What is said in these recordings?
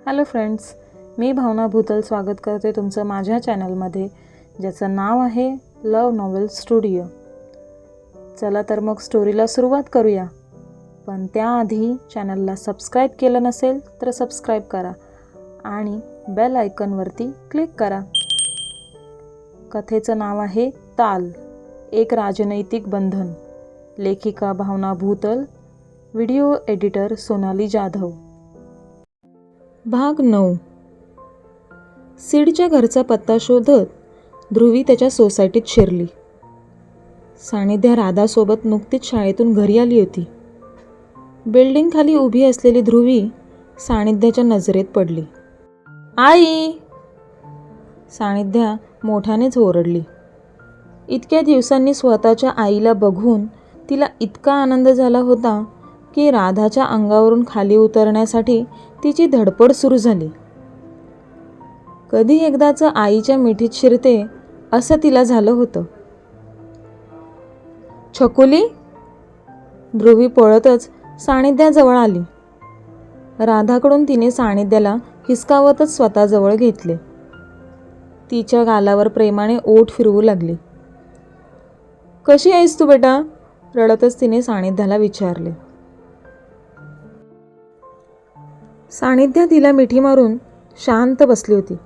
Hello friends, मी भावना भूतल स्वागत करते तुमचं माझ्या चॅनलमध्ये, ज्याचं नाव आहे लव नॉवेल स्टुडिओ. चला तर मग स्टोरीला सुरुवात करूया. पण त्याआधी चॅनलला सबस्क्राईब केलं नसेल तर सबस्क्राईब करा आणि बेल आयकॉनवरती क्लिक करा. कथेचं नाव आहे ताल, एक राजनैतिक बंधन. लेखिका भावना भूतल, व्हिडिओ एडिटर सोनाली जाधव. भाग 9. सीडच्या घरचा पत्ता शोधत ध्रुवी त्याच्या सोसायटीत शिरली. सानिध्या राधासोबत नुकतीच शाळेतून घरी आली होती. बिल्डिंग खाली उभी असलेली ध्रुवी सानिध्याच्या नजरेत पडली. आई! सानिध्या मोठ्यानेच ओरडली. इतक्या दिवसांनी स्वतःच्या आईला बघून तिला इतका आनंद झाला होता की राधाच्या अंगावरून खाली उतरण्यासाठी तिची धडपड सुरू झाली. कधी एकदाचं आईच्या मिठीत शिरते असं तिला झालं होतं. छकुली! ध्रुवी पळतच सानिध्याजवळ आली. राधाकडून तिने सानिध्याला हिसकावतच स्वतःजवळ घेतले. तिच्या गालावर प्रेमाने ओठ फिरवू लागली. कशी आहेस तू बेटा? रडतच तिने सानिध्याला विचारले. सानिध्या तिला मिठी मारून शांत बसली होती.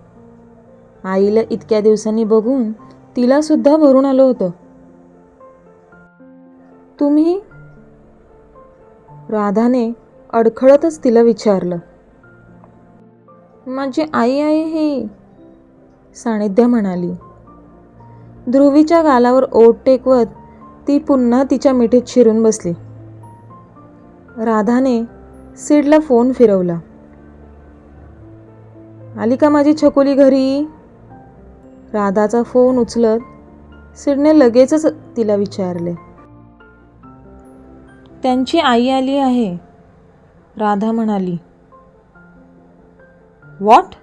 आईला इतक्या दिवसांनी बघून तिला सुद्धा भरून आलं होतं. तुम्ही? राधाने अडखळतच तिला विचारलं. माझी आई आहे ही, सानिध्या म्हणाली. ध्रुवीच्या गालावर ओठ टेकवत ती पुन्हा तिच्या मिठीत शिरून बसली. राधाने सीडला फोन फिरवला. आली का माझी छकुली घरी? राधाचा फोन उचलत सीडने लगेचच तिला विचारले. त्यांची आई आली आहे, राधा म्हणाली. व्हॉट?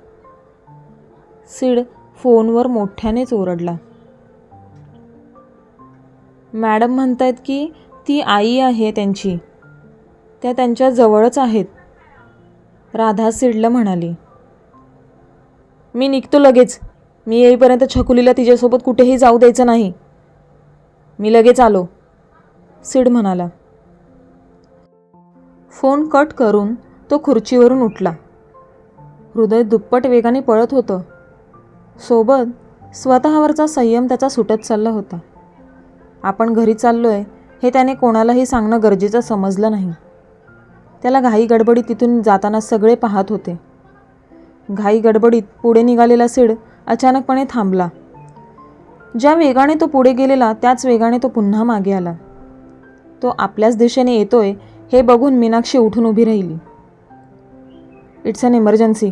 सीड फोनवर मोठ्यानेच ओरडला. मॅडम म्हणतायत की ती आई आहे त्यांची, त्या त्यांच्या जवळच आहेत, राधा सीडला म्हणाली. मी निघतो लगेच. मी येईपर्यंत छकुलीला तिच्यासोबत कुठेही जाऊ द्यायचं नाही. मी लगेच आलो, सीड म्हणाला. फोन कट करून तो खुर्चीवरून उठला. हृदय दुप्पट वेगाने पळत होतं. सोबत स्वतःवरचा संयम त्याचा सुटत चालला होता. आपण घरी चाललोय हे त्याने कोणालाही सांगणं गरजेचं समजलं नाही. त्याला घाई गडबडीत तिथून जाताना सगळे पाहत होते. घाई गडबडीत पुढे निघालेला सीड अचानकपणे थांबला. ज्या वेगाने तो पुढे गेलेला त्याच वेगाने तो पुन्हा मागे आला. तो आपल्याच दिशेने येतोय हे बघून मीनाक्षी उठून उभी राहिली. It's an emergency.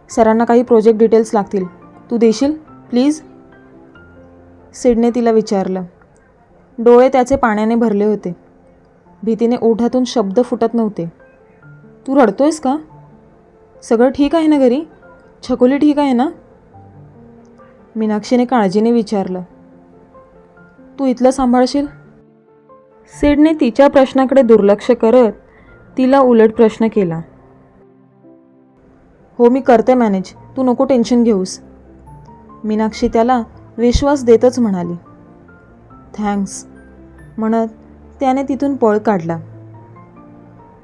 सरांना काही प्रोजेक्ट डिटेल्स लागतील, तू देशील प्लीज? सीडने तिला विचारलं. डोळे त्याचे पाण्याने भरले होते. भीतीने ओठातून शब्द फुटत नव्हते. तू रडतोयस का? सगळं ठीक आहे ना घरी? छकुली ठीक आहे ना? मीनाक्षीने काळजीने विचारलं. तू इथलं सांभाळशील? सीडने तिच्या प्रश्नाकडे दुर्लक्ष करत तिला उलट प्रश्न केला. हो, मी करते मॅनेज, तू नको टेन्शन घेऊस, मीनाक्षी त्याला विश्वास देतच म्हणाली. थँक्स म्हणत त्याने तिथून पळ काढला.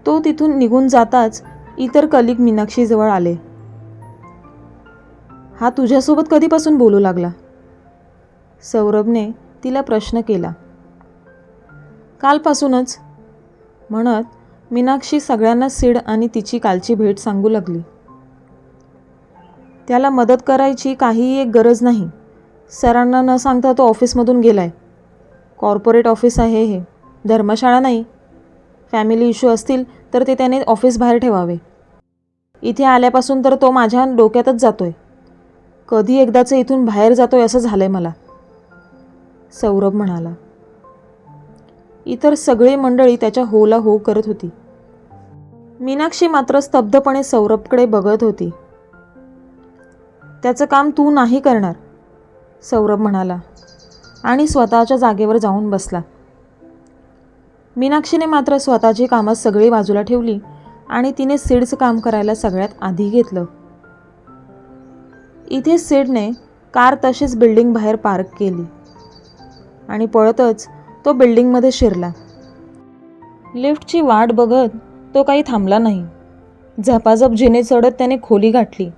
तो तिथून निघून जाताच इतर कलिग मीनाक्षीजवळ आले. हा तुझ्यासोबत कधीपासून बोलू लागला? सौरभने तिला प्रश्न केला. कालपासूनच, म्हणत मीनाक्षी सगळ्यांना सीड आणि तिची कालची भेट सांगू लागली. त्याला मदत करायची काहीही एक गरज नाही. सरांना न सांगता तो ऑफिसमधून गेलाय. कॉर्पोरेट ऑफिस आहे हे, धर्मशाळा नाही. फॅमिली इश्यू असतील तर ते त्याने ऑफिस बाहेर ठेवावे. इथे आल्यापासून तर तो माझ्या डोक्यातच जातोय. कधी एकदाचं इथून बाहेर जातोय असं झालंय मला, सौरभ म्हणाला. इतर सगळी मंडळी त्याच्या होला हो करत होती. मीनाक्षी मात्र स्तब्धपणे सौरभकडे बघत होती. त्याचं काम तू नाही करणार, सौरभ म्हणाला आणि स्वतःच्या जागेवर जाऊन बसला. मीनाक्षीने मात्र स्वतःची कामं सगळी बाजूला ठेवली आणि तिने सीडचं काम करायला सगळ्यात आधी घेतलं. इथे सिडने कार तशीच बिल्डिंग बाहेर पार्क केली आणि पळतच तो बिल्डिंगमध्ये शिरला. लिफ्टची वाट बघत तो काही थांबला नाही. झपाझप जिने चढत त्याने खोली गाठली.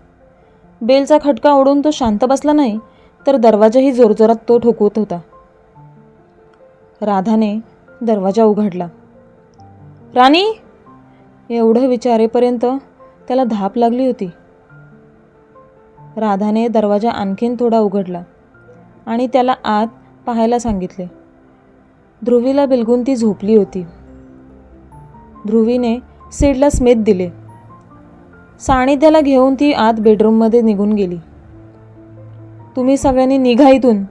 बेलचा खटका ओढून तो शांत बसला नाही, तर दरवाजाही जोरजोरात तो ठोकवत होता. राधाने दरवाजा उघडला. राणी, एवढं विचारेपर्यंत त्याला धाप लागली होती. राधाने दरवाजा आणखीन थोडा उघडला आणि त्याला आत पाहायला सांगितले. ध्रुवीला बिलगून ती झोपली होती. ध्रुवीने सिडला स्मिथ दिले. सानिध्याला घेऊन ती आत बेडरूममध्ये निघून गेली. तुम्ही सगळ्यांनी निघा इथून,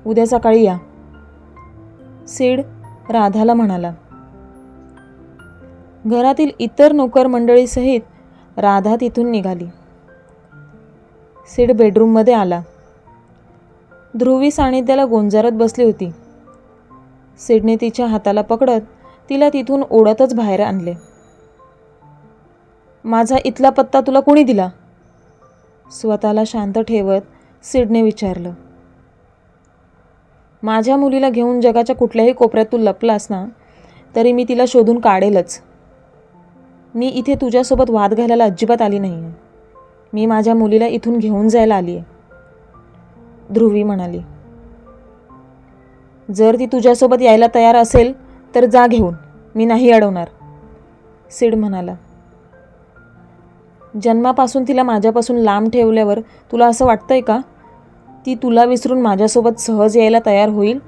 उद्या सकाळी या, सिड राधाला म्हणाला. घरातील इतर नोकर मंडळीसहित राधा तिथून निघाली. सिड बेडरूममध्ये आला. ध्रुवी सानिध्याला गोंजारत बसली होती. सिडने तिच्या हाताला पकडत तिला तिथून ओढतच बाहेर आणले. माझा इथला पत्ता तुला कोणी दिला? स्वतःला शांत ठेवत सिडने विचारलं. माझ्या मुलीला घेऊन जगाच्या कुठल्याही कोपऱ्यात तू लपलास ना, तरी मी तिला शोधून काढेलच. मी इथे तुझ्यासोबत वाद घालायला अजिबात आली नाही आहे. मी माझ्या मुलीला इथून घेऊन जायला आली आहे, ध्रुवी म्हणाली. जर ती तुझ्यासोबत यायला तयार असेल तर जा घेऊन, मी नाही अडवणार, सिड म्हणाला. जन्मापासून तिला माझ्यापासून लांब ठेवल्यावर तुला असं वाटतंय का ती तुला विसरून माझ्यासोबत सहज यायला तयार होईल?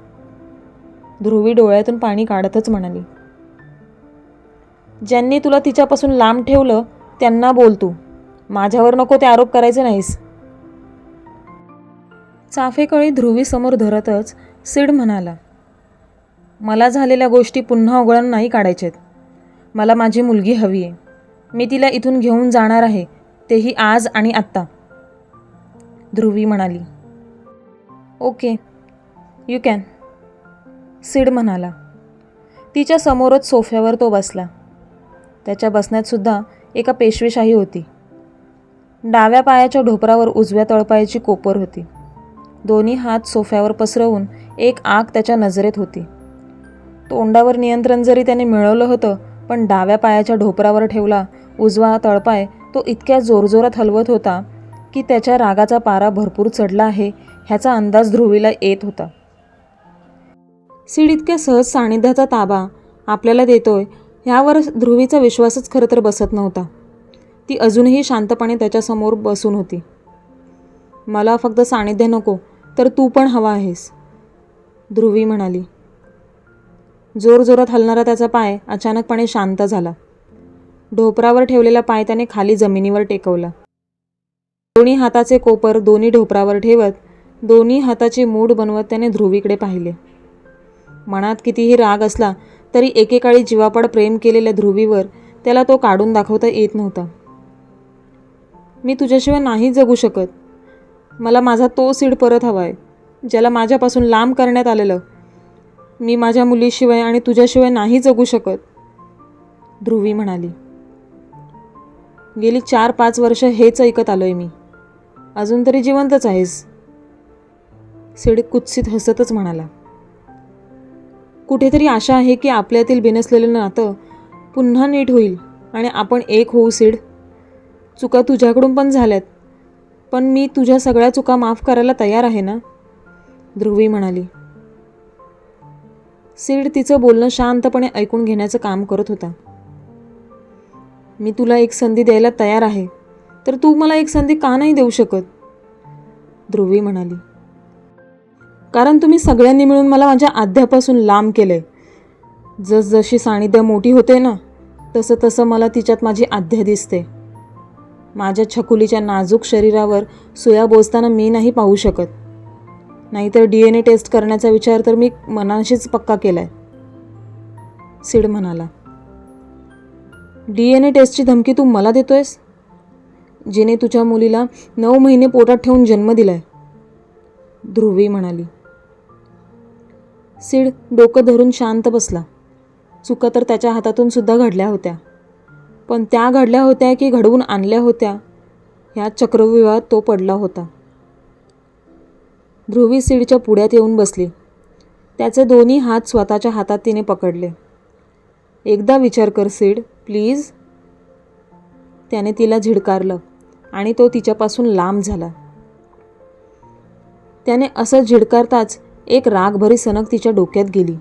ध्रुवी डोळ्यातून पाणी काढतच म्हणाली. ज्यांनी तुला तिच्यापासून लांब ठेवलं त्यांना बोल तू, माझ्यावर नको ते आरोप करायचे नाहीस. चाफेकळी ध्रुवी समोर धरतच सिड म्हणाला. मला झालेल्या गोष्टी पुन्हा उघडून नाही काढायच्यात. मला माझी मुलगी हवी आहे. मी तिला इथून घेऊन जाणार आहे, तेही आज आणि आत्ता, ध्रुवी म्हणाली. ओके, यू कॅन, सिड म्हणाला. तिच्या समोरच सोफ्यावर तो बसला. त्याच्या बसण्यात सुद्धा एका पेशवेशाही होती. डाव्या पायाच्या ढोपरावर उजव्या तळपायाची कोपर होती. दोन्ही हात सोफ्यावर पसरवून एक आग त्याच्या नजरेत होती. तोंडावर नियंत्रण जरी त्याने मिळवलं होतं, पण डाव्या पायाच्या ढोपरावर ठेवला उजवा तळपाय तो इतक्या जोरजोरात हलवत होता की त्याच्या रागाचा पारा भरपूर चढला आहे ह्याचा अंदाज ध्रुवीला येत होता. सिड इतक्या सहज सानिध्याचा ताबा आपल्याला देतोय ह्यावर ध्रुवीचा विश्वासच खरं तर बसत नव्हता. ती अजूनही शांतपणे त्याच्यासमोर बसून होती. मला फक्त सानिध्य नको, तर तू पण हवा आहेस, ध्रुवी म्हणाली. जोरजोरात हलणारा त्याचा पाय अचानकपणे शांत झाला. ढोपरावर ठेवलेला पाय त्याने खाली जमिनीवर टेकवला. दोन्ही हाताचे कोपर दोन्ही ढोपरावर ठेवत दोन्ही हाताची मूठ बनवत त्याने ध्रुवीकडे पाहिले. मनात कितीही राग असला तरी एकेकाळी जीवापाड प्रेम केलेल्या ध्रुवीवर त्याला तो काढून दाखवता येत नव्हता. मी तुझ्याशिवाय नाही जगू शकत. मला माझा तो सिड परत हवा आहे, ज्याला माझ्यापासून लांब करण्यात आलेलं. मी माझ्या मुलीशिवाय आणि तुझ्याशिवाय नाही जगू शकत, ध्रुवी म्हणाली. गेली 4-5 वर्ष हेच ऐकत आलोय मी. अजून तरी जिवंतच आहेस, सिड कुत्सित हसतच म्हणाला. कुठेतरी आशा आहे की आपल्यातील बिनसलेलं नातं पुन्हा नीट होईल आणि आपण एक होऊ सिड. चुका तुझ्याकडून पण झाल्यात, पण मी तुझ्या सगळ्या चुका माफ करायला तयार आहे ना, ध्रुवी म्हणाली. सिड तिचं बोलणं शांतपणे ऐकून घेण्याचं काम करत होता. मी तुला एक संधी द्यायला तयार आहे, तर तू मला एक संधी का नाही देऊ शकत, ध्रुवी म्हणाली. कारण तुम्ही सगळ्यांनी मिळून मला माझ्या आध्यापासून लांब केलंय. जसजशी सानिध्य मोठी होते ना, तसं तसं मला तिच्यात माझी आध्या दिसते. माझ्या छकुलीच्या नाजूक शरीरावर सुया बोचताना मी नाही पाहू शकत. नाहीतर DNA टेस्ट करण्याचा विचार तर मी मनाशीच पक्का केलाय, सिड म्हणाला. DNA टेस्टची धमकी तू मला देतोयस, जिने तुझ्या मुलीला 9 महिने पोटात ठेवून जन्म दिलाय, ध्रुवी म्हणाली. सिड डोकं धरून शांत बसला. चुका तर त्याच्या हातातून सुद्धा घडल्या होत्या, पण त्या घडल्या होत्या की घडवून आणल्या होत्या ह्या चक्रव्यूहात तो पडला होता. ध्रुवी सीडच्या पुढ्यात येऊन बसली. त्याचे दोन्ही हात स्वतःच्या हातात तिने पकडले. एकदा विचार कर सीड, प्लीज. त्याने तिला झिडकारलं आणि तो तिच्यापासून लांब झाला. त्याने असं झिडकारताच एक रागभरी सनक तिच्या डोक्यात गेली.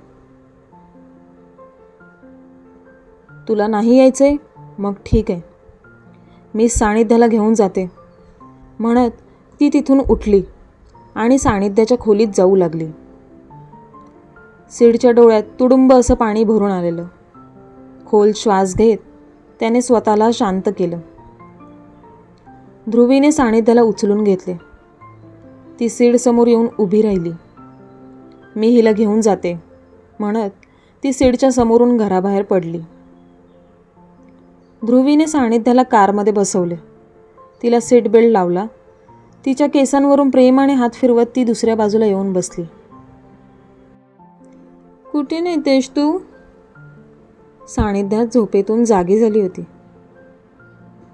तुला नाही यायचंय? मग ठीक आहे, मी सानिध्याला घेऊन जाते, म्हणत ती तिथून उठली आणि सानिध्याच्या खोलीत जाऊ लागली. सीडच्या डोळ्यात तुडुंब असं पाणी भरून आलेलं. खोल श्वास घेत त्याने स्वतःला शांत केलं. ध्रुवीने सानिध्याला उचलून घेतले. ती सीडसमोर येऊन उभी राहिली. मी हिला घेऊन जाते, म्हणत ती सीडच्या समोरून घराबाहेर पडली. ध्रुवीने सानिध्याला कारमध्ये बसवले. तिला सीट बेल्ट लावला. तिच्या केसांवरून प्रेमाने हात फिरवत ती दुसऱ्या बाजूला येऊन बसली. कुठे नेतेस तू? सानिध्यात झोपेतून जागी झाली होती.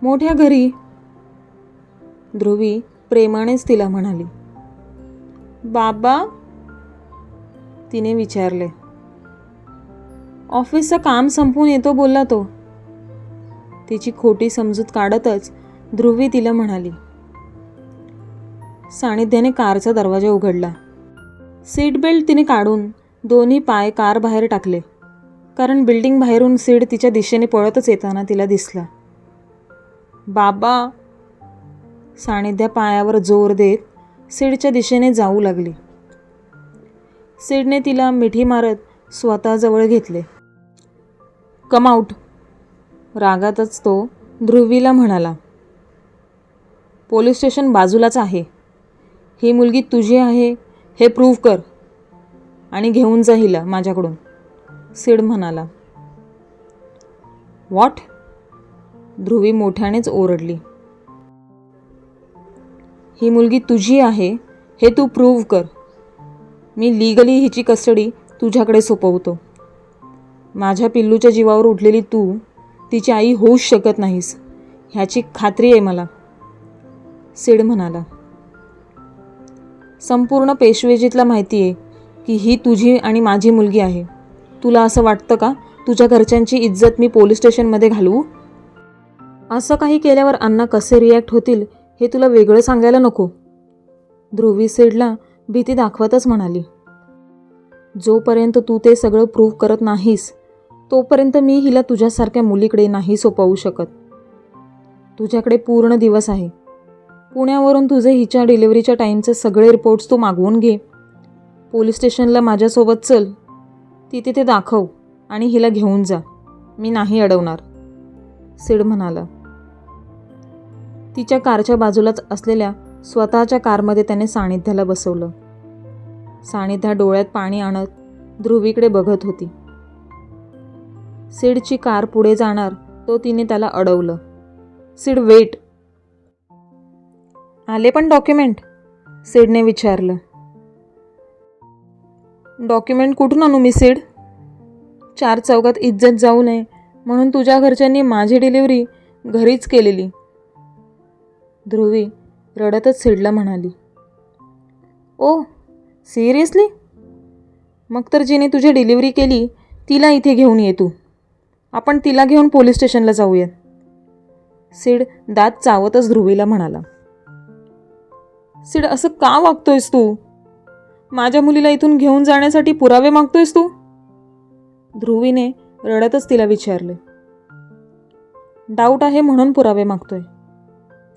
मोठ्या घरी, ध्रुवी प्रेमानेच तिला म्हणाली. बाबा? तिने विचारले. ऑफिसचं काम संपून येतो बोलला तो. तिची खोटी समजूत काढतच ध्रुवी तिला म्हणाली. सानिध्याने कारचा दरवाजा उघडला. सीट बेल्ट तिने काढून दोन्ही पाय कार बाहेर टाकले, कारण बिल्डिंग बाहेरून सीड तिच्या दिशेने पळतच येताना तिला दिसला. बाबा? सानिध्या पायावर जोर देत सीडच्या दिशेने जाऊ लागली. सीडने तिला मिठी मारत स्वतःजवळ घेतले. कम आउट, रागातच तो ध्रुवीला म्हणाला. पोलीस स्टेशन बाजूलाच आहे. ही मुलगी तुझी आहे हे प्रूव्ह कर आणि घेऊन जा हिला माझ्याकडून, सीड म्हणाला. व्हॉट? ध्रुवी मोठ्यानेच ओरडली. ही मुलगी तुझी आहे हे तू प्रूव्ह कर. मी लीगली हिची कस्टडी तुझ्याकडे सोपवतो. माझ्या पिल्लूच्या जीवावर उठलेली तू तिची आई होऊच शकत नाहीस, ह्याची खात्री आहे मला, सीड म्हणाला. संपूर्ण पेशवेजीतला माहिती आहे की ही तुझी आणि माझी मुलगी आहे. तुला असं वाटतं का तुझ्या घरच्यांची इज्जत मी पोलीस स्टेशनमध्ये घालवू? असं काही केल्यावर अण्णा कसे रिॲक्ट होतील हे तुला वेगळं सांगायला नको, ध्रुवी सीडला भीती दाखवतच म्हणाली. जोपर्यंत तू ते सगळं प्रूव्ह करत नाहीस तोपर्यंत मी हिला तुझ्यासारख्या मुलीकडे नाही सोपवू शकत. तुझ्याकडे पूर्ण दिवस आहे. पुण्यावरून तुझे हिच्या डिलिव्हरीच्या टाईमचे सगळे रिपोर्ट्स तू मागवून घे. पोलीस स्टेशनला माझ्यासोबत चल, तिथे ते दाखव आणि हिला घेऊन जा. मी नाही अडवणार, सीड म्हणाला. तिच्या कारच्या बाजूलाच असलेल्या स्वतःच्या कारमध्ये त्याने सानिध्याला बसवलं. सानिध्या डोळ्यात पाणी आणत ध्रुवीकडे बघत होती. सीडची कार पुढे जाणार तो तिने त्याला अडवलं. सीड वेट. आले पण डॉक्युमेंट? सीडने विचारलं. डॉक्युमेंट कुठून आणू मी सीड? चार चौकात इज्जत जाऊ नये म्हणून तुझ्या घरच्यांनी माझी डिलिव्हरी घरीच केलेली, ध्रुवी रडतच सीडला म्हणाली. ओ सिरियसली? मग तर जिने तुझी डिलिव्हरी केली तिला इथे घेऊन ये तू. आपण तिला घेऊन पोलीस स्टेशनला जाऊयात, सीड दात चावतच ध्रुवीला म्हणाला. सीड असं का वागतोयस तू? माझ्या मुलीला इथून घेऊन जाण्यासाठी पुरावे मागतोयस तू? ध्रुवीने रडतच तिला विचारले. डाऊट आहे म्हणून पुरावे मागतोय,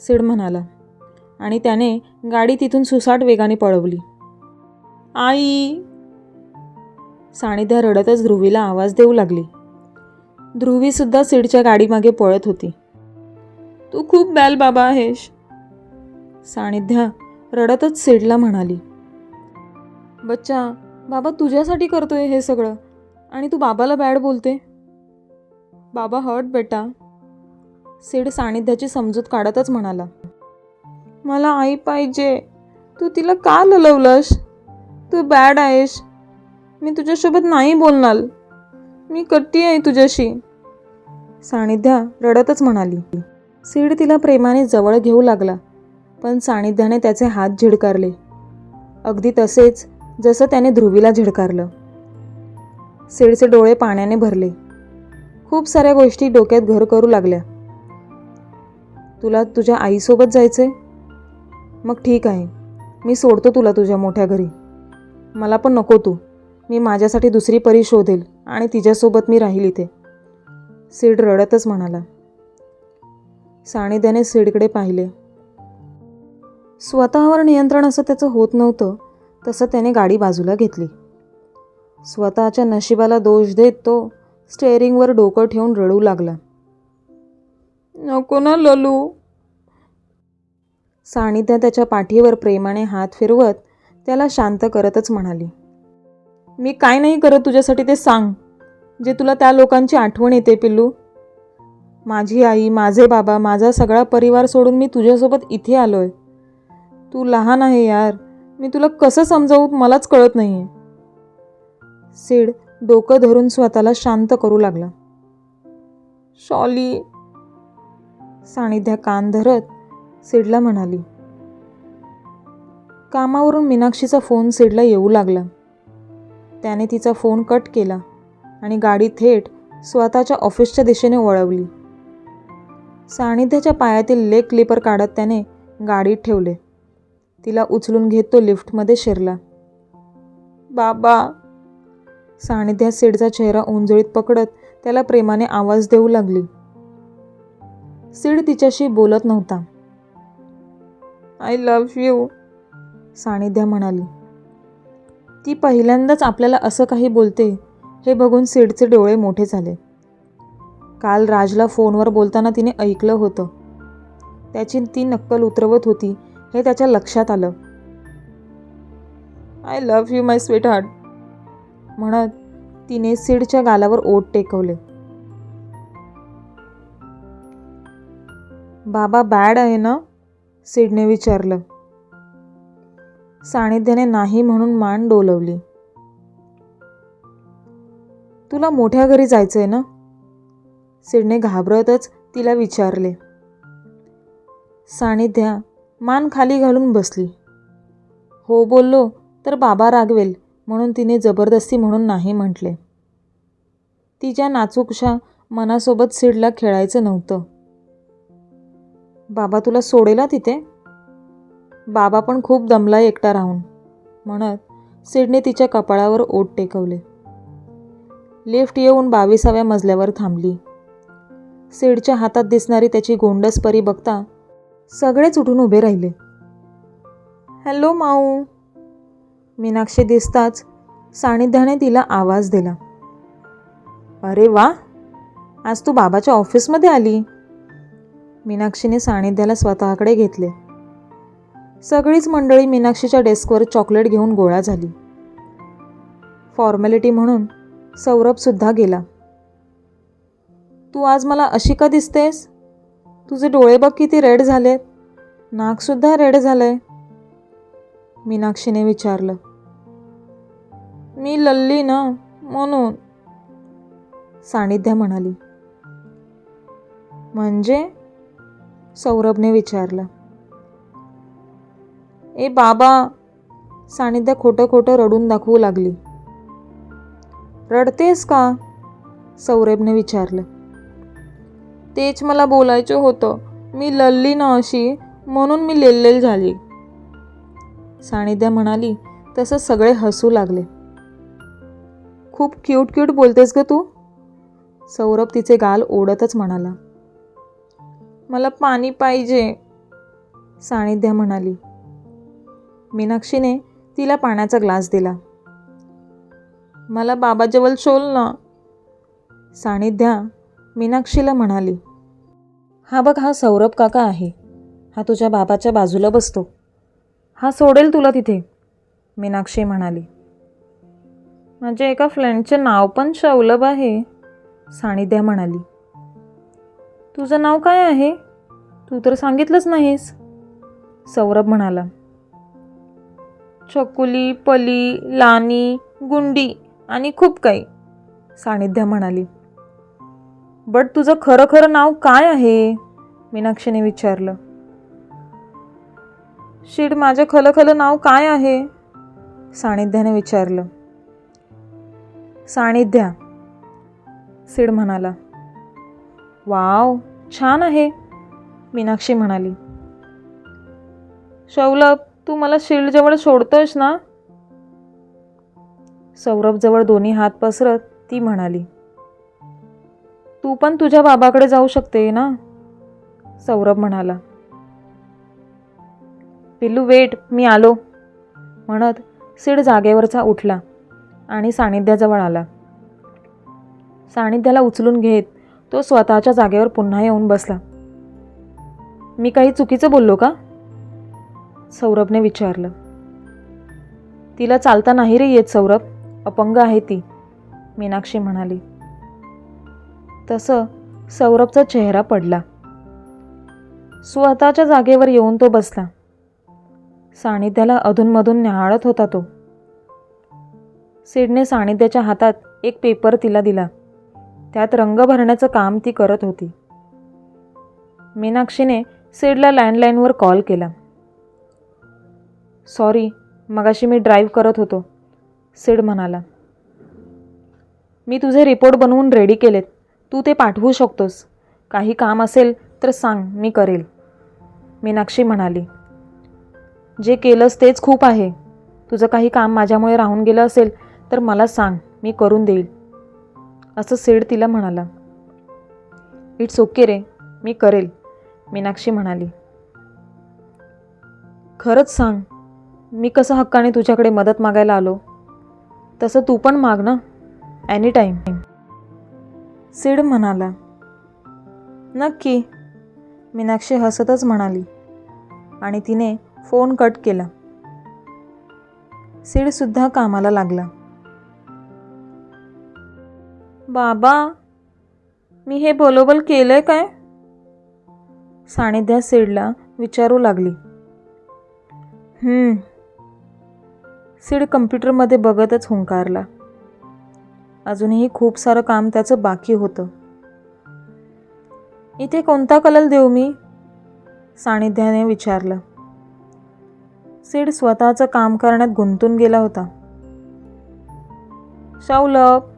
सीड म्हणाला आणि त्याने गाडी तिथून सुसाट वेगाने पळवली. आई! सानिध्या रडतच ध्रुवीला आवाज देऊ लागली. ध्रुवीसुद्धा सीडच्या गाडीमागे पळत होती. तू खूप बॅल बाबा आहेस, सानिध्या रडतच सीडला म्हणाली. बच्चा, बाबा तुझ्यासाठी करतोय हे सगळं आणि तू बाबाला बॅड बोलते. बाबा हर्ट बेटा, सीड सानिध्याची समजूत काढतच म्हणाला. मला आई पाहिजे. तू तिला का ललवलंस? तू बॅड आहेस. मी तुझ्यासोबत नाही बोलणार. मी कट्टी आहे तुझ्याशी, सानिध्या रडतच म्हणाली. सीड तिला प्रेमाने जवळ घेऊ लागला, पण सानिध्याने त्याचे हात झिडकारले, अगदी तसेच जसं त्याने ध्रुवीला झिडकारलं. सीडचे डोळे पाण्याने भरले. खूप साऱ्या गोष्टी डोक्यात घर करू लागल्या. तुला तुझ्या आईसोबत जायचंय? मग ठीक आहे, मी सोडतो तुला तुझ्या मोठ्या घरी. मला पण नको तू. मी माझ्यासाठी दुसरी परी शोधेल आणि तिच्यासोबत मी राहील इथे, सीड रडतच म्हणाला. सानिध्याने सीडकडे पाहिले. स्वतःवर नियंत्रण असं त्याचं होत नव्हतं, तसं त्याने गाडी बाजूला घेतली. स्वतःच्या नशिबाला दोष देत तो स्टेअरिंगवर डोकं ठेवून रडू लागला. नको ना ललू. सानिध्या त्याच्या पाठीवर प्रेमाने हात फिरवत त्याला शांत करतच म्हणाली, मी काय नाही करत तुझ्यासाठी ते सांग, जे तुला त्या लोकांची आठवण येते पिल्लू. माझी आई, माझे बाबा, माझा सगळा परिवार सोडून मी तुझ्यासोबत इथे आलोय. तू लहान आहे यार, मी तुला कसं समजावू मलाच कळत नाही आहे. सीड डोकं धरून स्वतःला शांत करू लागला. शॉली. सानिध्या कान धरत सीडला म्हणाली. कामावरून मीनाक्षीचा फोन सीडला येऊ लागला. त्याने तिचा फोन कट केला आणि गाडी थेट स्वतःच्या ऑफिसच्या दिशेने वळवली. सानिध्याच्या पायातील लेग क्लिपर काढत त्याने गाडीत ठेवले. तिला उचलून घेत तो लिफ्टमध्ये शिरला. बाबा. सानिध्या सीडचा चेहरा उंजळीत पकडत त्याला प्रेमाने आवाज देऊ लागली. सीड तिच्याशी बोलत नव्हता. आय लव्ह यू, सानिध्या म्हणाली. ती पहिल्यांदाच आपल्याला असं काही बोलते हे बघून सीडचे डोळे मोठे झाले. काल राजला फोनवर बोलताना तिने ऐकलं होतं. त्याची ती नक्कल उतरवत होती हे त्याच्या लक्षात आलं. I love you my sweet heart म्हणत तिने सीडच्या गालावर ओठ टेकवले. बाबा बॅड आहे ना, सीडने विचारलं. सानिध्याने नाही म्हणून मान डोलवली. तुला मोठ्या घरी जायचंय ना, सीडने घाबरतच तिला विचारले. सानिध्या मान खाली घालून बसली. हो बोललो तर बाबा रागवेल म्हणून तिने जबरदस्ती म्हणून नाही म्हटले. तिच्या नाजूकशा मनासोबत सीडला खेळायचं नव्हतं. बाबा तुला सोडेला तिथे? बाबा पण खूप दमला एकटा राहून, म्हणत सीडने तिच्या कपाळावर ओठ टेकवले. लिफ्ट येऊन 22व्या मजल्यावर थांबली. सीडच्या हातात दिसणारी त्याची गोंडस परी बघता सगळेच उठून उभे राहिले. हॅलो माऊ. मीनाक्षी दिसताच सानिध्याने तिला आवाज दिला. अरे वा, आज तू बाबाच्या ऑफिसमध्ये आली. मीनाक्षीने सानिध्याला स्वतःकडे घेतले. सगळीच मंडळी मीनाक्षीच्या डेस्कवर चॉकलेट घेऊन गोळा झाली. फॉर्मॅलिटी म्हणून सौरभसुद्धा गेला. तू आज मला अशी का दिसतेस? तुझे डोळे बघ किती रेड झालेत, नाकसुद्धा रेड झालंय, मीनाक्षीने विचारलं. मी लल्ली ना म्हणून, सानिध्या म्हणाली. म्हणजे? सौरभने विचारलं. ए बाबा, सानिध्या खोटं खोटं रडून दाखवू लागली. रडतेस का? सौरभने विचारलं. तेच मला बोलायचं होतं, मी लल्ली ना अशी म्हणून मी लेल्लेल झाली, सानिध्या म्हणाली. तसं सगळे हसू लागले. खूप क्यूट क्यूट बोलतेस ग तू, सौरभ तिचे गाल ओढतच म्हणाला. मला पाणी पाहिजे, सानिध्या म्हणाली. मीनाक्षीने तिला पाण्याचा ग्लास दिला. मला बाबाजवळ शोल ना, सानिध्या मीनाक्षीला म्हणाली. हा बघ, हा सौरभ काका आहे, हा तुझ्या बाबाच्या बाजूला बसतो, हा सोडेल तुला तिथे, मीनाक्षी म्हणाली. माझ्या एका फ्रेंडचे नाव पण सौरभ आहे, सानिध्या म्हणाली. तुझं नाव काय आहे? तू तर सांगितलंच नाहीस, सौरभ म्हणाला. चकुली, पली, लानी, गुंडी आणि खूप काही, सानिध्या म्हणाली. बट तुझं खरं खरं नाव काय आहे? मीनाक्षीने विचारलं. शीड, माझं खलं नाव काय आहे? सानिध्याने विचारलं. सानिध्या, सीड म्हणाला. वाव, छान आहे, मीनाक्षी म्हणाली. सौरभ, तू मला शील्डजवळ सोडतोयस ना? सौरभजवळ दोन्ही हात पसरत ती म्हणाली. तू पण तुझ्या बाबाकडे जाऊ शकते ना? सौरभ म्हणाला. पिल्लू वेट, मी आलो, म्हणत सीड जागेवरचा उठला आणि सानिध्याजवळ आला. सानिध्याला उचलून घेत तो स्वतःच्या जागेवर पुन्हा येऊन बसला. मी काही चुकीचं बोललो का? सौरभने विचारलं. तिला चालता नाही रे येत सौरभ, अपंग आहे ती, मीनाक्षी म्हणाली. तसं सौरभचा चेहरा पडला. स्वतःच्या जागेवर येऊन तो बसला. सानिध्याला अधूनमधून न्याहाळत होता तो. सीडने सानिध्याच्या हातात एक पेपर तिला दिला. त्यात रंग भरण्याचं काम ती करत होती. मीनाक्षीने सीडला लँडलाईनवर कॉल केला. सॉरी, मगाशी मी ड्राईव्ह करत होतो, सीड म्हणाला. मी तुझे रिपोर्ट बनवून रेडी केलेत, तू ते पाठवू शकतोस. काही काम असेल तर सांग, मी करेल, मीनाक्षी म्हणाली. जे केलंस तेच खूप आहे. तुझं काही काम माझ्यामुळे राहून गेलं असेल तर मला सांग, मी करून देईल, असं सीड तिला म्हणाला. इट्स ओके रे, मी करेल, मीनाक्षी म्हणाली. खरंच सांग, मी कसं हक्काने तुझ्याकडे मदत मागायला आलो, तसं तू पण माग ना, एनी टाईम, सीड म्हणाला. नक्की, मीनाक्षी हसतच म्हणाली आणि तिने फोन कट केला. सीडसुद्धा कामाला लागला. बाबा, मी हे बरोबर केलंय काय? सानिध्या सीडला विचारू लागली. सीड कम्प्युटरमध्ये बघतच हुंकारला. अजूनही खूप सारं काम त्याचं बाकी होतं. इथे कोणता कलर देऊ मी? सानिध्याने विचारलं. सीड स्वतःचं काम करण्यात गुंतून गेला होता. सौरभ,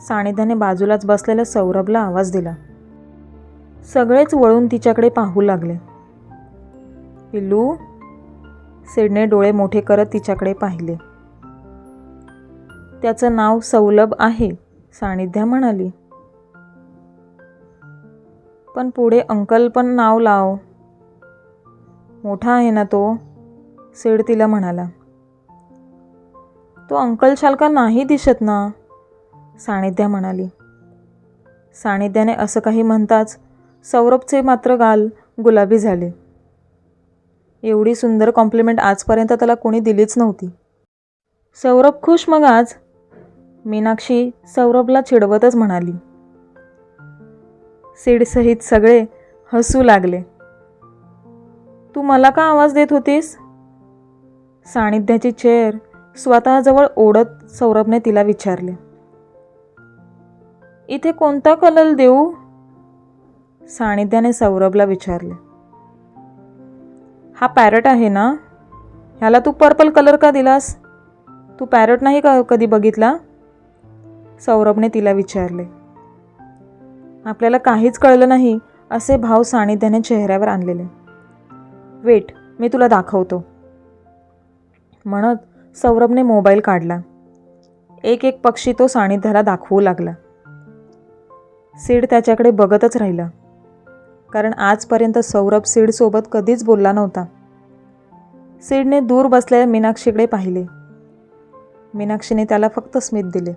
सानिध्याने बाजूलाच बसलेल्या सौरभला आवाज दिला. सगळेच वळून तिच्याकडे पाहू लागले. पिल्लू, सीडने डोळे मोठे करत तिच्याकडे पाहिले. त्याचं नाव सौरभ आहे, सानिध्या म्हणाली. पण पुढे अंकल पण नाव लाव, मोठा आहे ना तो, सीड तिला म्हणाला. तो अंकल शालका नाही दिसत ना, सानिध्या म्हणाली. सानिध्याने असं काही म्हणताच सौरभचे मात्र गाल गुलाबी झाले. एवढी सुंदर कॉम्प्लिमेंट आजपर्यंत त्याला कोणी दिलीच नव्हती. सौरभ खुश मग आज, मीनाक्षी सौरभला चिडवतच म्हणाली. सीडसहित सगळे हसू लागले. तू मला का आवाज देत होतीस? सानिध्याची चेअर स्वतःजवळ ओढत सौरभने तिला विचारले. इथे कोणता कलर देऊ? सानिध्याने सौरभला विचारले. हा पॅरट आहे ना, ह्याला तू पर्पल कलर का दिलास? तू पॅरट नाही का कधी बघितला? सौरभने तिला विचारले. आपल्याला काहीच कळलं नाही असे भाव सानिध्याने चेहऱ्यावर आणलेले. वेट, मी तुला दाखवतो, म्हणत सौरभने मोबाईल काढला. एक एक पक्षी तो सानिध्याला दाखवू लागला. सीड त्याच्याकडे बघतच राहिला, कारण आजपर्यंत सौरभ सीडसोबत कधीच बोलला नव्हता. सीडने दूर बसलेल्या मीनाक्षीकडे पाहिले. मीनाक्षीने त्याला फक्त स्मित दिले.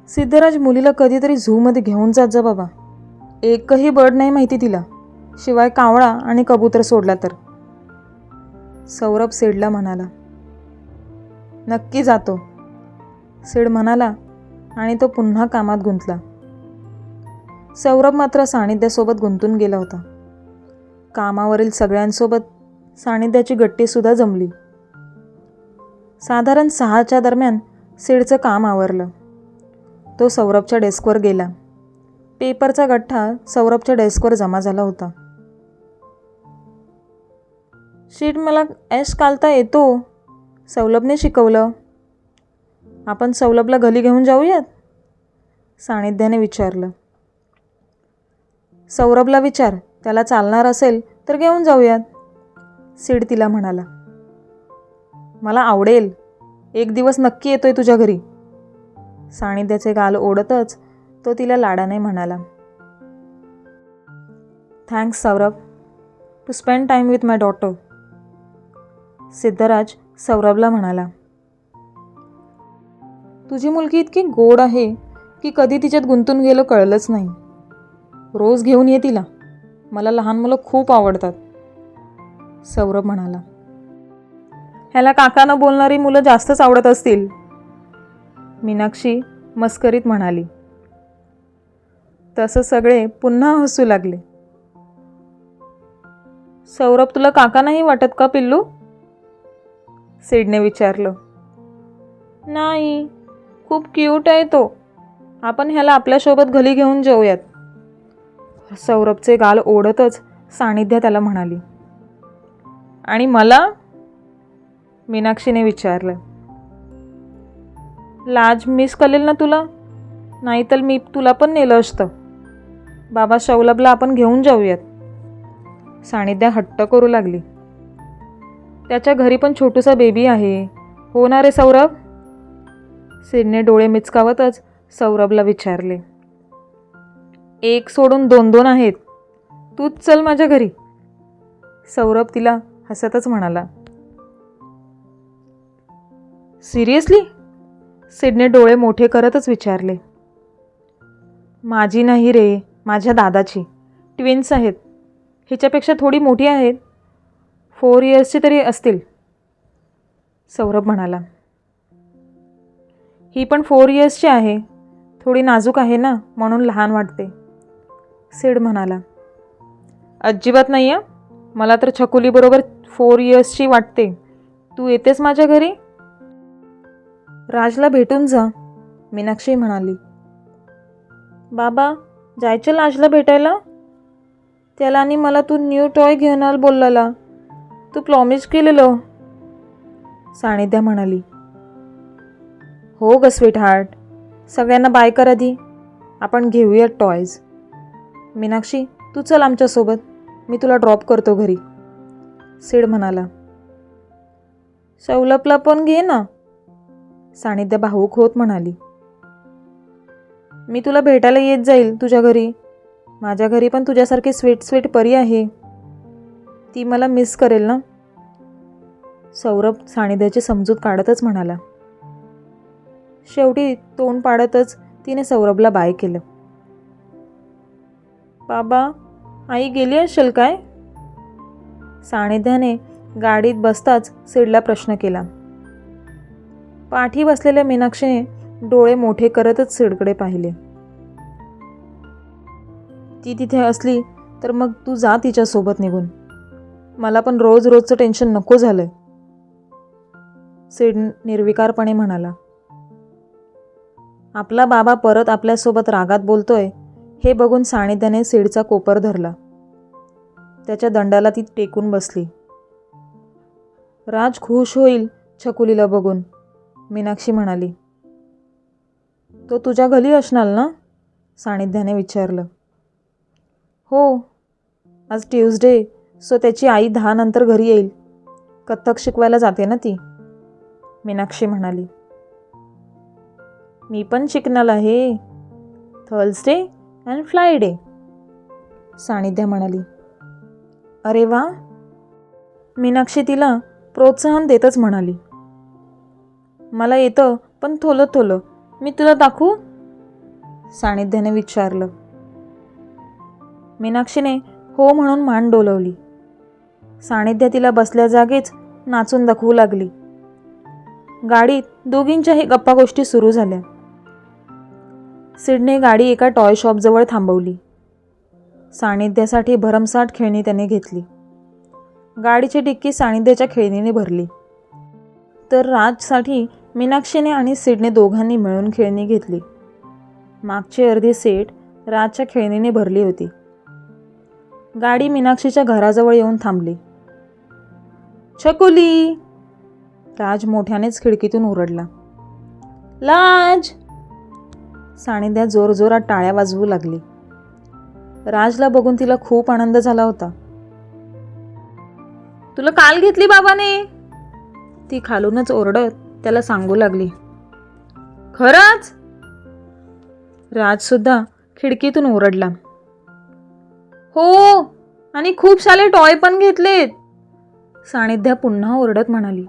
सिद्धराज, मुलीला कधीतरी झूमध्ये घेऊन जात जा बाबा. एकही बर्ड नाही माहिती तिला, शिवाय कावळा आणि कबूतर सोडला तर, सौरभ सीडला म्हणाला. नक्की जातो, सीड म्हणाला आणि तो पुन्हा कामात गुंतला. सौरभ मात्र सानिध्यासोबत गुंतून गेला होता. कामावरील सगळ्यांसोबत सानिध्याची गट्टीसुद्धा जमली. साधारण 6च्या दरम्यान सीडचं काम आवरलं. तो सौरभच्या डेस्कवर गेला. पेपरचा गठ्ठा सौरभच्या डेस्कवर जमा झाला होता. शीट मला ॲश कालता येतो, सौरभने शिकवलं. आपण सौरभला घरी घेऊन जाऊयात, सानिध्याने विचारलं. सौरभला विचार, त्याला चालणार असेल तर घेऊन जाऊयात, सीड तिला म्हणाला. मला आवडेल, एक दिवस नक्की येतोय तुझ्या घरी, सानिध्याचे गाल ओढतच तो तिला लाडाने म्हणाला. Thanks Saurabh, to spend time with my daughter, Siddharaj सौरभला म्हणाला. तुझी मुलगी इतकी गोड आहे की कधी तिच्यात गुंतून गेलो कळलंच नाही. रोज घेऊन ये तिला, मला लहान मुलं खूप आवडतात, सौरभ म्हणाला. ह्याला काकानं बोलणारी मुलं जास्तच आवडत असतील, मीनाक्षी मस्करीत म्हणाली. तसं सगळे पुन्हा हसू लागले. सौरभ तुला काका नाही वाटत का पिल्लू, सीडने विचारलं. नाही, खूप क्यूट आहे तो, आपण ह्याला आपल्यासोबत घरी घेऊन जाऊयात, सौरभचे गाल ओढतच सानिध्या त्याला म्हणाली. आणि मला, मीनाक्षीने विचारलं. लाज मिस करेल ना तुला, नाहीतर मी तुला पण नेलं असतं. बाबा सौरभला आपण घेऊन जाऊयात, सानिध्या हट्ट करू लागली. त्याच्या घरी पण छोटूसा बेबी आहे, हो ना रे सौरभ, सीडने डोळे मिचकावतच सौरभला विचारले. एक सोडून 2-2 आहेत, तूच चल माझ्या घरी, सौरभ तिला हसतच म्हणाला. सिरियसली, सीडने डोळे मोठे करतच विचारले. माझी नाही रे, माझ्या दादाची, ट्विन्स आहेत, हिच्यापेक्षा थोडी मोठी आहेत, 4 इयर्सची तरी असतील, सौरभ म्हणाला. ही पण 4 इयर्सची आहे, थोडी नाजूक आहे ना म्हणून लहान वाटते, सीड म्हणाला. अजिबात नाही आहे, मला तर छकुलीबरोबर 4 इयर्सची वाटते. तू येतेस माझ्या घरी, राजला भेटून जा, मीनाक्षी म्हणाली. बाबा जायचं राजला भेटायला, त्याला आणि मला तू न्यू टॉय घेणार बोललेला, तू प्रॉमिस केलेलं, सानिध्या म्हणाली. हो ग स्वीट हार्ट, सगळ्यांना बाय कर आधी, आपण घेऊयात टॉयज. मीनाक्षी तू चल आमच्यासोबत, मी तुला ड्रॉप करतो घरी, सीड म्हणाला. सौरभला पण घे ना, सानिध्या भावूक होत म्हणाली. मी तुला भेटायला येत जाईल तुझ्या घरी, माझ्या घरी पण तुझ्यासारखी स्वीट स्वीट परी आहे, ती मला मिस करेल ना, सौरभ सानिध्याची समजूत काढतच म्हणाला. शेवटी तोंड पाडतच तिने सौरभला बाय केलं. बाबा आई गेली असेल काय, सानिध्याने गाडीत बसताच सीडला प्रश्न केला. पाठी बसलेल्या मीनाक्षीने डोळे मोठे करतच सीडकडे पाहिले. ती तिथे असली तर मग तू जा तिच्यासोबत निघून, मला पण रोज रोजचं टेन्शन नको झालंय, सीड निर्विकारपणे म्हणाला. आपला बाबा परत आपल्यासोबत रागात बोलतोय हे बघून सानिध्याने सीडचा कोपर धरला. त्याच्या दंडाला ती टेकून बसली. राज खुश होईल छकुलीला बघून, मीनाक्षी म्हणाली. तो तुझ्या घरी असणार ना, सानिध्याने विचारलं. हो, आज ट्यूजडे, सो त्याची आई 10 नंतर घरी येईल, कथ्थक शिकवायला जाते ना ती, मीनाक्षी म्हणाली. मी पण शिकणार आहे, थर्सडे अँड फ्रायडे, सानिध्या म्हणाली. अरे वा, मीनाक्षी तिला प्रोत्साहन देतच म्हणाली. मला येतं पण थोलं थोलं, मी तुला दाखवू, सानिध्याने विचारलं. मीनाक्षीने हो म्हणून मान डोलवली. सानिध्या तिला बसल्या जागेच नाचून दाखवू लागली. गाडीत दोघींच्याही गप्पा गोष्टी सुरू झाल्या. सीडने गाडी एका टॉय शॉपजवळ थांबवली. सानिध्यासाठी भरमसाठ खेळणी त्याने घेतली. गाडीची डिक्की सानिध्याच्या खेळणीने भरली, तर राजसाठी मीनाक्षीने आणि सीडने दोघांनी मिळून खेळणी घेतली. मागची अर्धी सीट राजच्या खेळणीने भरली होती. गाडी मीनाक्षीच्या घराजवळ येऊन थांबली. छकुली, राज मोठ्यानेच खिडकीतून ओरडला. लाज. सानिध्या जोरजोरात टाळ्या वाजवू लागली. राजला बघून तिला खूप आनंद झाला होता. तुला काल घेतली बाबाने, ती खालूनच ओरडत त्याला सांगू लागली. खरंच? राजसुद्धा खिडकीतून ओरडला. हो, आणि खूप सारे टॉय पण घेतलेत, सानिध्या पुन्हा ओरडत म्हणाली.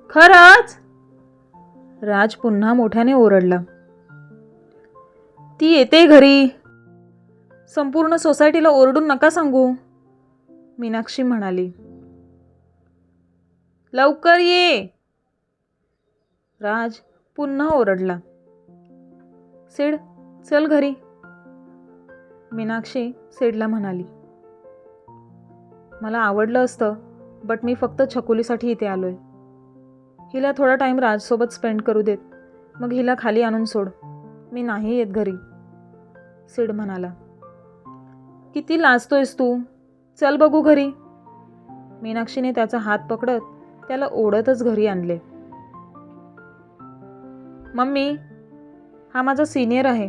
खरंच? राज पुन्हा मोठ्याने ओरडला. ती येते घरी. संपूर्ण सोसायटीला ओरडून नका सांगू, मीनाक्षी म्हणाली. लवकर ये. राज पुन्हा ओरडला. सिड, चल घरी, मीनाक्षी सिडला म्हणाली. मला आवडलं असतं, बट मी फक्त छकुलीसाठी इथे आलोय. हिला थोडा टाईम राजसोबत स्पेंड करू देत, मग हिला खाली आणून सोड. मी नाही येत घरी, सिड म्हणाला. किती लाजतोयस तू, चल बघू घरी. मीनाक्षीने त्याचा हात पकडत त्याला ओढतच घरी आणले. मम्मी, हा माझा सिनियर आहे.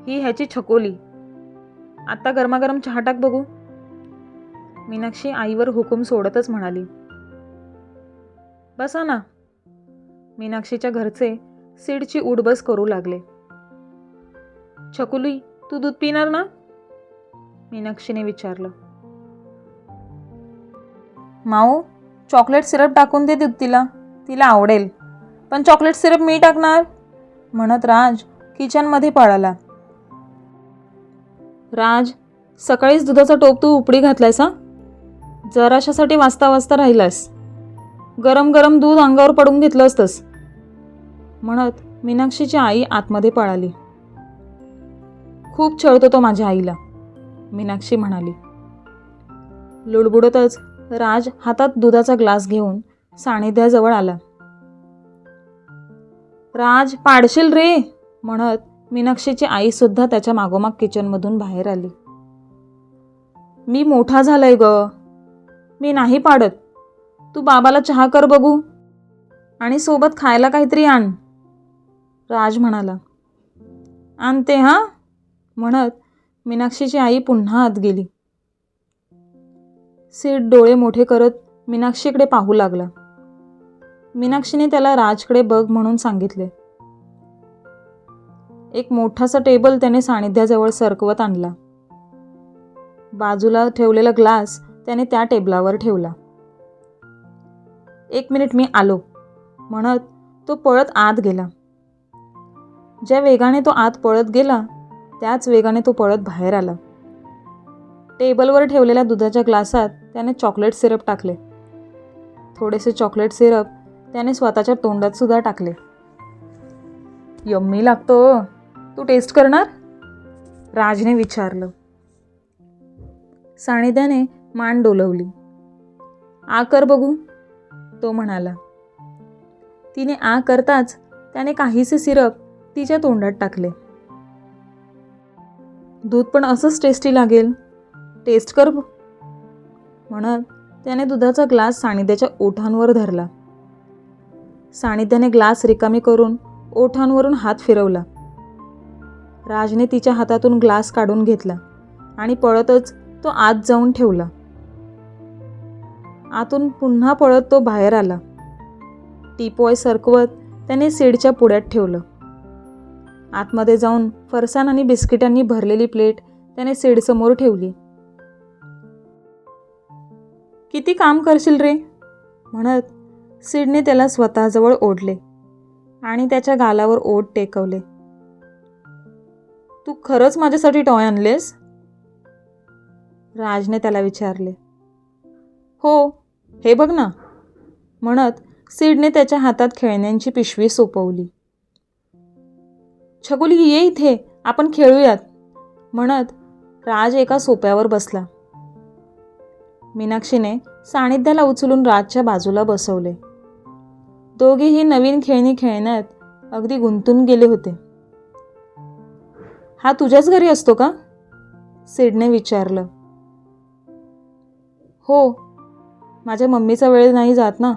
ही ह्याची छकोली. आत्ता गरमागरम चहा टाक बघू, मीनाक्षी आईवर हुकूम सोडतच म्हणाली. बसा ना. मीनाक्षीच्या घरचे सीडची उठबस करू लागले. छकुली, तू दूध पिणार ना, मीनाक्षीने विचारलं. माऊ, चॉकलेट सिरप टाकून दे दूध तिला, तिला आवडेल. पण चॉकलेट सिरप मी टाकणार, म्हणत राज किचनमध्ये पळाला. राज, सकाळीच दुधाचा टोप तू उपडी घातलायस हा? जराशासाठी वाजता वाजता राहिलास. गरम गरम दूध अंगावर पडून घेतलं असतंस, म्हणत मीनाक्षीची आई आतमध्ये पळाली. खूप छळतो तो माझ्या आईला, मीनाक्षी म्हणाली. लुडबुडतच राज हातात दुधाचा ग्लास घेऊन सानिध्याजवळ आला. राज, पाडशील रे, म्हणत मीनाक्षीची आई सुद्धा त्याच्या मागोमाग किचनमधून बाहेर आली. मी मोठा झालाय ग, मी नाही पाडत. तू बाबाला चहा कर बघू, आणि सोबत खायला काहीतरी आण, राज म्हणाला. आणते हा, म्हणत मीनाक्षीची आई पुन्हा आत गेली. सीड डोळे मोठे करत मीनाक्षीकडे पाहू लागला. मीनाक्षीने त्याला राजकडे बघ म्हणून सांगितले. एक मोठासा टेबल त्याने सानिध्याजवळ सरकवत आणला. बाजूला ठेवलेला ग्लास त्याने त्या टेबलावर ठेवला. 1 मिनिट, मी आलो, म्हणत तो पळत आत गेला. ज्या वेगाने तो आत पळत गेला त्याच वेगाने तो पळत बाहेर आला. टेबलवर ठेवलेल्या दुधाच्या ग्लासात त्याने चॉकलेट सिरप टाकले. थोडेसे चॉकलेट सिरप त्याने स्वतःच्या तोंडात सुद्धा टाकले. यम्मी लागतो, तू टेस्ट करणार, राजने विचारलं. सानिध्याने मान डोलवली. आ कर बघू, तो म्हणाला. तिने आ करताच त्याने काहीसे सिरप तिच्या तोंडात टाकले. दूध पण असंच टेस्टी लागेल, टेस्ट कर, म्हणत त्याने दुधाचा ग्लास सानिध्याच्या ओठांवर धरला. सानिध्याने ग्लास रिकामी करून ओठांवरून हात फिरवला. राजने तिच्या हातातून ग्लास काढून घेतला आणि पळतच तो आत जाऊन ठेवला. आतून पुन्हा पळत तो बाहेर आला. टीपॉय सरकवत त्याने सीडच्या पुढ्यात ठेवलं. आतमध्ये जाऊन फरसाण आणि बिस्किटांनी भरलेली प्लेट त्याने सीडसमोर ठेवली. किती काम करशील रे, म्हणत सीडने त्याला स्वतःजवळ ओढले आणि त्याच्या गालावर ओठ टेकवले. तू खरंच माझ्यासाठी टॉय आणलेस, राजने त्याला विचारले. हो, हे बघ ना, म्हणत सीडने त्याच्या हातात खेळण्यांची पिशवी सोपवली. छकुली, ये इथे, आपण खेळूयात, म्हणत राज एका सोप्यावर बसला. मीनाक्षीने सानिध्याला उचलून राजच्या बाजूला बसवले. दोघेही नवीन खेळणी खेळण्यात अगदी गुंतून गेले होते. हा तुझ्याच घरी असतो का? सिडने विचारलं. हो, माझ्या मम्मीचा वेळ नाही जात ना,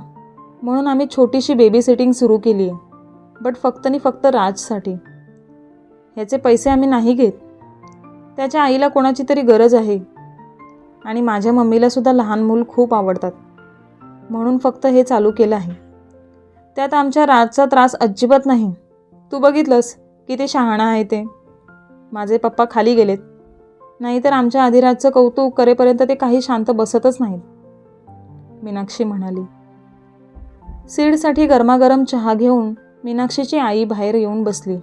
म्हणून आम्ही छोटीशी बेबी सिटिंग सुरू केली आहे. बट फक्त आणि फक्त राजसाठी. ह्याचे पैसे आम्ही नाही घेत. त्याच्या आईला कोणाची तरी गरज आहे आणि माझ्या मम्मीलासुद्धा लहान मूल खूप आवडतात, म्हणून फक्त हे चालू केलं आहे. त्यात आमच्या राजचा त्रास अजिबात नाही. तू बघितलंस किती शहाणा आहे ते. माझे पप्पा खाली गेलेत, नाहीतर आमच्या आधिराजचं कौतुक करेपर्यंत ते काही शांत बसतच नाहीत, मीनाक्षी म्हणाली. सीडसाठी गरमागरम चहा घेऊन मीनाक्षीची आई बाहेर येऊन बसली.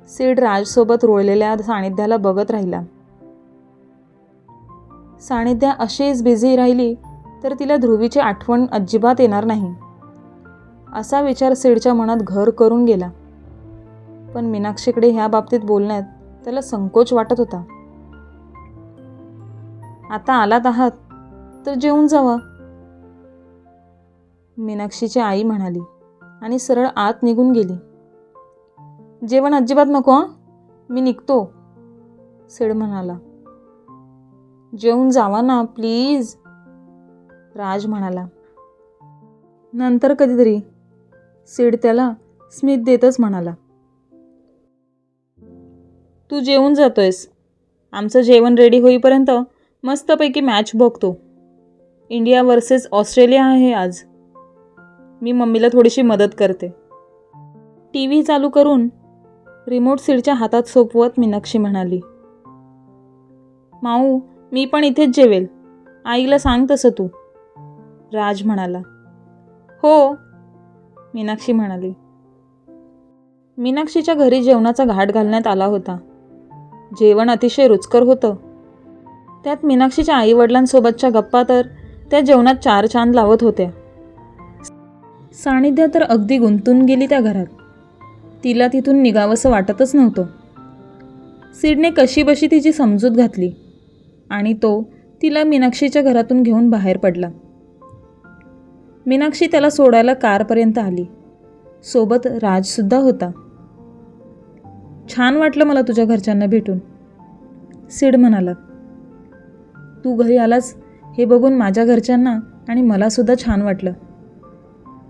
सीड राजसोबत रुळलेल्या सानिध्याला बघत राहिला. सानिध्या अशीच बिझी राहिली तर तिला ध्रुवीची आठवण अजिबात येणार नाही, असा विचार सीडच्या मनात घर करून गेला. पण मीनाक्षीकडे ह्या बाबतीत बोलण्यात त्याला संकोच वाटत होता. आता आलात आहात तर जेवून जावा, मीनाक्षीची आई म्हणाली आणि सरळ आत निघून गेली. जेवण अजिबात नको हां, मी निघतो, सीड म्हणाला. जेवून जावा ना प्लीज, राज म्हणाला. नंतर कधीतरी, सीड त्याला स्मित देतच म्हणाला. तू जेवून जातोयस. आमचं जेवण रेडी होईपर्यंत मस्तपैकी मॅच बघतो. इंडिया वर्सेस ऑस्ट्रेलिया आहे आज. मी मम्मीला थोडीशी मदत करते. टी व्ही चालू करून रिमोट सीडच्या हातात सोपवत मीनाक्षी म्हणाली. माऊ, मी पण इथेच जेवेल. आईला सांग तसं तू, राज म्हणाला. हो, मीनाक्षी म्हणाली. मीनाक्षीच्या घरी जेवणाचा घाट घालण्यात आला होता. जेवण अतिशय रुचकर होतं. त्यात मीनाक्षीच्या आईवडिलांसोबतच्या गप्पा तर त्या जेवणात चार चांद लावत होत्या. सानिध्या तर अगदी गुंतून गेली त्या घरात. तिला तिथून निघावंसं वाटतच नव्हतं. सीडने कशीबशी तिची समजूत घातली आणि तो तिला मीनाक्षीच्या घरातून घेऊन बाहेर पडला. मीनाक्षी त्याला सोडायला कारपर्यंत आली. सोबत राजसुद्धा होता. छान वाटलं मला तुझ्या घरच्यांना भेटून, सीड म्हणाला. तू घरी आलास हे बघून माझ्या घरच्यांना आणि मलासुद्धा छान वाटलं.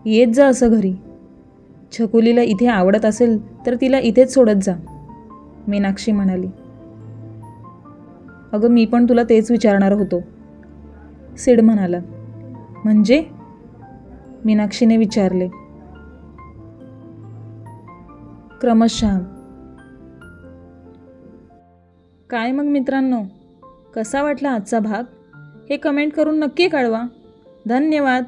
येत जा असं घरी. छकुलीला इथे आवडत असेल तर तिला इथेच सोडत जा, मीनाक्षी म्हणाली. अगं मी पण तुला तेच विचारणार होतो, सीड म्हणाला. म्हणजे, मीनाक्षीने विचारले. क्रमशः. काय मग मित्रांनो, कसा वाटला आजचा भाग हे कमेंट करून नक्की कळवा. धन्यवाद.